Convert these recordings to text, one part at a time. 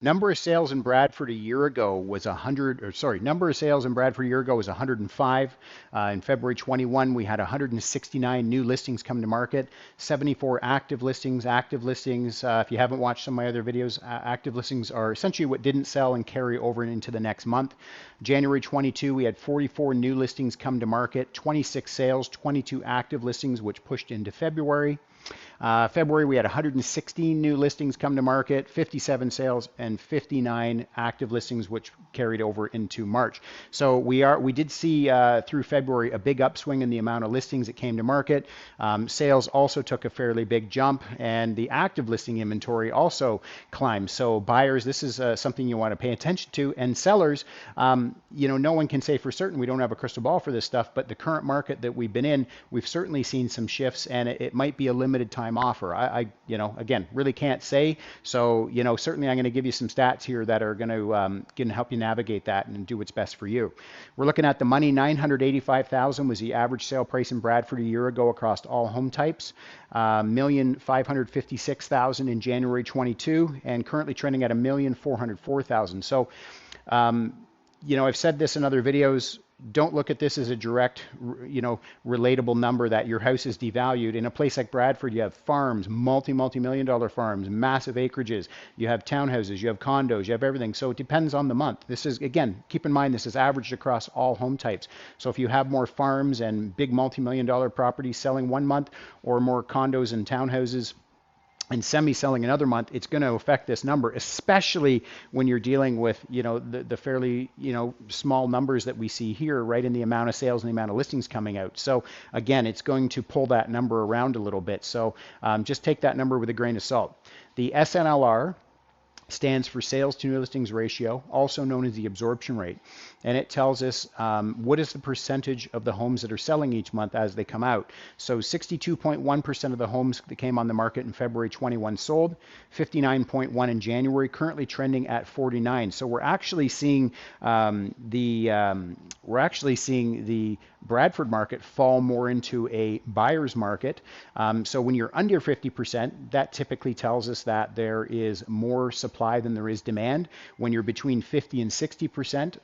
Number of sales in Bradford a year ago was 100, or sorry, number of sales in Bradford a year ago was 105. In February 21, we had 169 new listings come to market, 74 active listings. Active listings, if you haven't watched some of my other videos, active listings are essentially what didn't sell and carry over into the next month. January 22, we had 44 new listings come to market, 26 sales, 22 active listings, which pushed into February. February, we had 116 new listings come to market, 57 sales, and 59 active listings, which carried over into March. So we did see through February a big upswing in the amount of listings that came to market. Sales also took a fairly big jump, and the active listing inventory also climbed. So buyers, this is something you want to pay attention to, and sellers, no one can say for certain. We don't have a crystal ball for this stuff, but the current market that we've been in, we've certainly seen some shifts, and it might be a limited time offer. Again, really can't say. So, certainly I'm going to give you some stats here that are going to help you navigate that and do what's best for you. We're looking at the money. 985,000 was the average sale price in Bradford a year ago across all home types. 1,556,000 in January 22, and currently trending at 1,404,000. So, I've said this in other videos. Don't look at this as a direct, relatable number that your house is devalued. In a place like Bradford, you have farms, multi-million dollar farms, massive acreages. You have townhouses, you have condos, you have everything. So it depends on the month. This is, again, keep in mind, this is averaged across all home types. So if you have more farms and big multi-million dollar properties selling one month, or more condos and townhouses and semi-selling another month, it's going to affect this number, especially when you're dealing with, the fairly, small numbers that we see here, right, in the amount of sales and the amount of listings coming out. So again, it's going to pull that number around a little bit. So just take that number with a grain of salt. The SNLR stands for sales to new listings ratio, also known as the absorption rate. And it tells us what is the percentage of the homes that are selling each month as they come out. So 62.1% of the homes that came on the market in February 21 sold, 59.1 in January, currently trending at 49. So we're actually seeing the Bradford market fall more into a buyer's market. So when you're under 50%, that typically tells us that there is more supply than there is demand. When you're between 50 and 60%,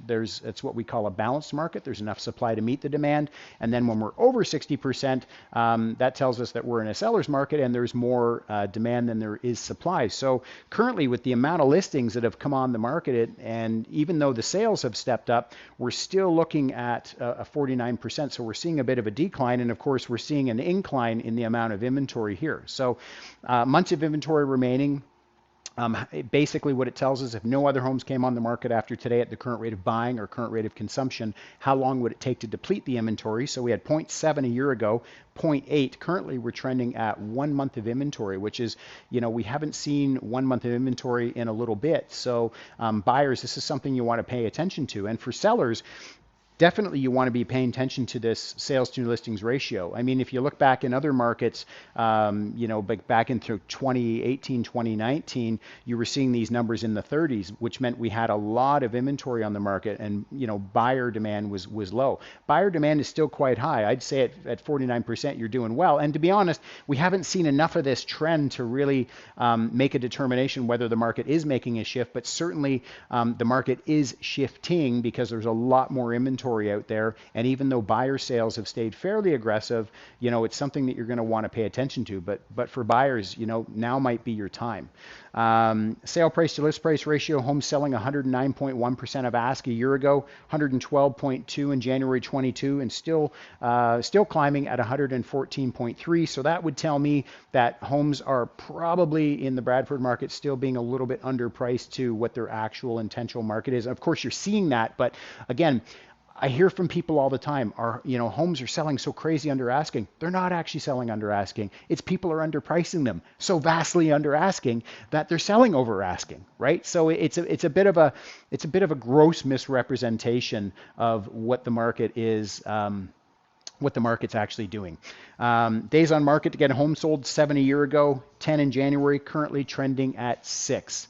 it's what we call a balanced market. There's enough supply to meet the demand. And then when we're over 60%, that tells us that we're in a seller's market and there's more demand than there is supply. So currently, with the amount of listings that have come on the market, and even though the sales have stepped up, we're still looking at a 49%. So we're seeing a bit of a decline. And of course, we're seeing an incline in the amount of inventory here. So months of inventory remaining. Basically what it tells us, if no other homes came on the market after today at the current rate of buying or current rate of consumption, how long would it take to deplete the inventory? So we had 0.7 a year ago, 0.8. Currently we're trending at 1 month of inventory, which is, we haven't seen 1 month of inventory in a little bit. So buyers, this is something you want to pay attention to. And for sellers, definitely you want to be paying attention to this sales to new listings ratio. I mean, if you look back in other markets, back in through 2018, 2019, you were seeing these numbers in the 30s, which meant we had a lot of inventory on the market, and buyer demand was low. Buyer demand is still quite high. I'd say at 49%, you're doing well. And to be honest, we haven't seen enough of this trend to really make a determination whether the market is making a shift, but certainly the market is shifting because there's a lot more inventory out there. And even though buyer sales have stayed fairly aggressive, it's something that you're going to want to pay attention to. But for buyers, now might be your time. Sale price to list price ratio, home selling 109.1% of ask a year ago, 112.2 in January 22, and still climbing at 114.3. So that would tell me that homes are probably in the Bradford market still being a little bit underpriced to what their actual intentional market is. And of course, you're seeing that, but again, I hear from people all the time, homes are selling so crazy under asking. They're not actually selling under asking. It's people are underpricing them so vastly under asking that they're selling over asking, right? So it's a bit of a gross misrepresentation of what the market is. What the market's actually doing. Days on market to get a home sold, 7 a year ago, 10 in January, currently trending at 6.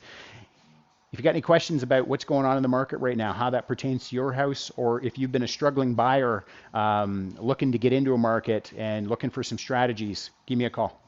If you got any questions about what's going on in the market right now, how that pertains to your house, or if you've been a struggling buyer looking to get into a market and looking for some strategies, give me a call.